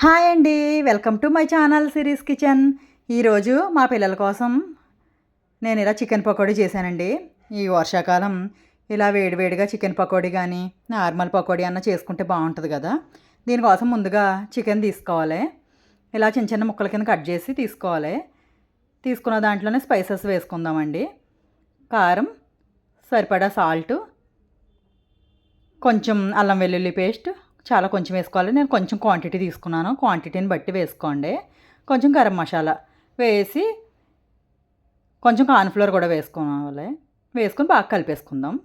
Hi అండి. Welcome to my channel series kitchen. ఈరోజు మా పిల్లల కోసం నేను ఇలా చికెన్ పకోడీ చేశానండి. ఈ వర్షాకాలం ఇలా వేడివేడిగా చికెన్ పకోడీ కానీ నార్మల్ పకోడీ అన్న చేసుకుంటే బాగుంటుంది కదా. దీనికోసం ముందుగా చికెన్ తీసుకోవాలి. ఇలా చిన్న చిన్న ముక్కల కింద కట్ చేసి తీసుకోవాలి. తీసుకున్న దాంట్లోనే స్పైసెస్ వేసుకుందామండి. కారం, సరిపడా సాల్ట్, కొంచెం అల్లం వెల్లుల్లి పేస్ట్, చాలా కొంచెం వేసుకోవాలి. నేను కొంచెం క్వాంటిటీ తీసుకున్నాను. క్వాంటిటీని బట్టి వేసుకోండి. కొంచెం గరం మసాలా వేసి కొంచెం కార్న్‌ఫ్లోర్ కూడా వేసుకోవాలి. వేసుకొని బాగా కలిపేసుకుందాం.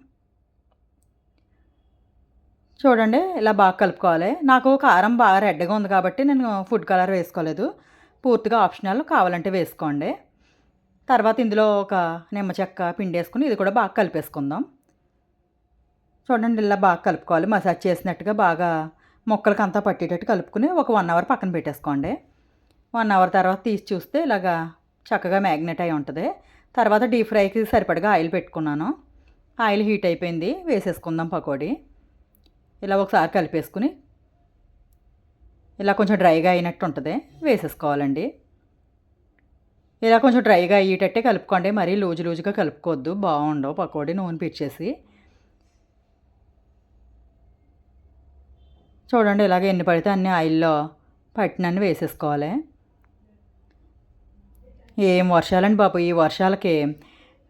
చూడండి ఇలా బాగా కలుపుకోవాలి. నాకు కారం బాగా రెడ్‌గా ఉంది కాబట్టి నేను ఫుడ్ కలర్ వేసుకోలేదు. పూర్తిగా ఆప్షనల్, కావాలంటే వేసుకోండి. తర్వాత ఇందులో ఒక నిమ్మ చెక్క పిండేసుకొని ఇది కూడా బాగా కలిపేసుకుందాం. చూడండి ఇలా బాగా కలుపుకోవాలి. మసాజ్ చేసినట్టుగా బాగా ముక్కలకంతా పట్టేటట్టు కలుపుకుని ఒక 1 అవర్ పక్కన పెట్టేసుకోండి. 1 అవర్ తర్వాత తీసి చూస్తే ఇలాగా చక్కగా మ్యాగ్నెట్ అయి ఉంటుంది. తర్వాత డీప్ ఫ్రైకి సరిపడగా ఆయిల్ పెట్టుకున్నాను. ఆయిల్ హీట్ అయిపోయింది. వేసేసుకుందాం పకోడీ. ఇలా ఒకసారి కలిపేసుకుని ఇలా కొంచెం డ్రైగా అయినట్టు ఉంటుంది, వేసేసుకోవాలండి. ఇలా కొంచెం డ్రైగా అయ్యేటట్టే కలుపుకోండి. మరీ లూజుగా కలుపుకోవద్దు, బాగుండవు పకోడీ నూనె పిచ్చేసి. చూడండి ఇలాగ ఎన్ని పడితే అన్ని ఆయిల్లో పట్టినన్ని వేసేసుకోవాలి. ఏం వర్షాలండి బాబు, ఈ వర్షాలకి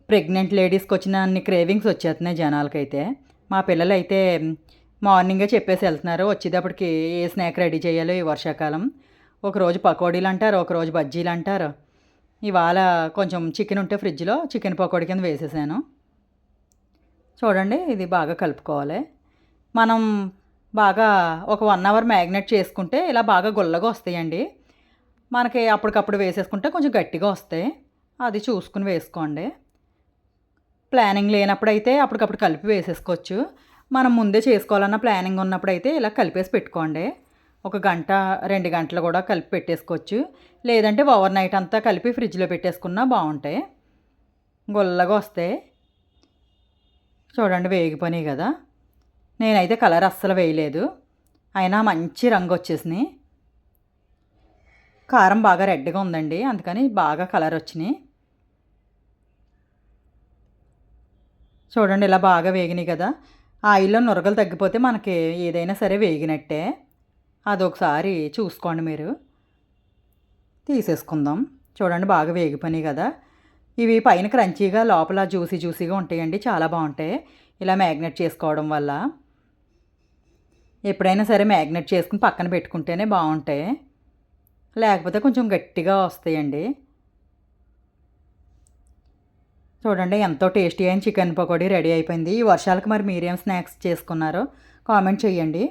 ప్రెగ్నెంట్ లేడీస్కి వచ్చిన అన్ని క్రేవింగ్స్ వచ్చేస్తున్నాయి జనాలకైతే. మా పిల్లలు అయితే మార్నింగే చెప్పేసి వెళ్తున్నారు వచ్చేటప్పటికి ఏ స్నాక్ రెడీ చేయాలో ఈ వర్షాకాలం. ఒకరోజు పకోడీలు అంటారు, ఒకరోజు బజ్జీలు అంటారు. ఇవాళ కొంచెం చికెన్ ఉంటే ఫ్రిడ్జ్లో చికెన్ పకోడీ కింద వేసేసాను. చూడండి ఇది బాగా కలుపుకోవాలి. మనం బాగా ఒక 1 అవర్ మ్యాగ్నేట్ చేసుకుంటే ఇలా బాగా గుల్లగా వస్తాయండి. మనకి అప్పటికప్పుడు వేసేసుకుంటే కొంచెం గట్టిగా వస్తాయి. అది చూసుకుని వేసుకోండి. ప్లానింగ్ లేనప్పుడైతే అప్పటికప్పుడు కలిపి వేసేసుకోవచ్చు. మనం ముందే చేసుకోవాలన్న ప్లానింగ్ ఉన్నప్పుడైతే ఇలా కలిపేసి పెట్టుకోండి. 1 గంట 2 గంటలు కూడా కలిపి పెట్టేసుకోవచ్చు. లేదంటే ఓవర్ నైట్ అంతా కలిపి ఫ్రిడ్జ్లో పెట్టేసుకున్నా బాగుంటాయి, గుల్లగా వస్తాయి. చూడండి వేగిపోయినాయి కదా. నేనైతే కలర్ అస్సలు వేయలేదు, అయినా మంచి రంగు వచ్చేసినాయి. కారం బాగా రెడ్గా ఉందండి, అందుకని బాగా కలర్ వచ్చినాయి. చూడండి ఇలా బాగా వేగినాయి కదా. ఆయిల్లో నురగలు తగ్గిపోతే మనకి ఏదైనా సరే వేగినట్టే. అదొకసారి చూసుకోండి మీరు. తీసేసుకుందాం. చూడండి బాగా వేగిపోయినాయి కదా. ఇవి పైన క్రంచీగా లోపల జ్యూసీగా ఉంటాయండి, చాలా బాగుంటాయి ఇలా మ్యాగ్నేట్ చేసుకోవడం వల్ల. ఎప్పుడైనా సరే మ్యాగ్నేట్ చేసుకుని పక్కన పెట్టుకుంటేనే బాగుంటాయి, లేకపోతే కొంచెం గట్టిగా వస్తాయండి. చూడండి ఎంతో టేస్టీ అయిన చికెన్ పకోడీ రెడీ అయిపోయింది. ఈ వర్షాలకు మరి మీరేం స్నాక్స్ చేసుకున్నారో కామెంట్ చేయండి.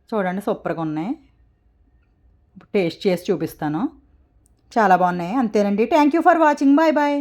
చూడండి సూపర్గా ఉన్నాయి. టేస్ట్ చేసి చూపిస్తాను. చాలా బాగున్నాయి. అంతేనండి. Thank you for watching. Bye bye.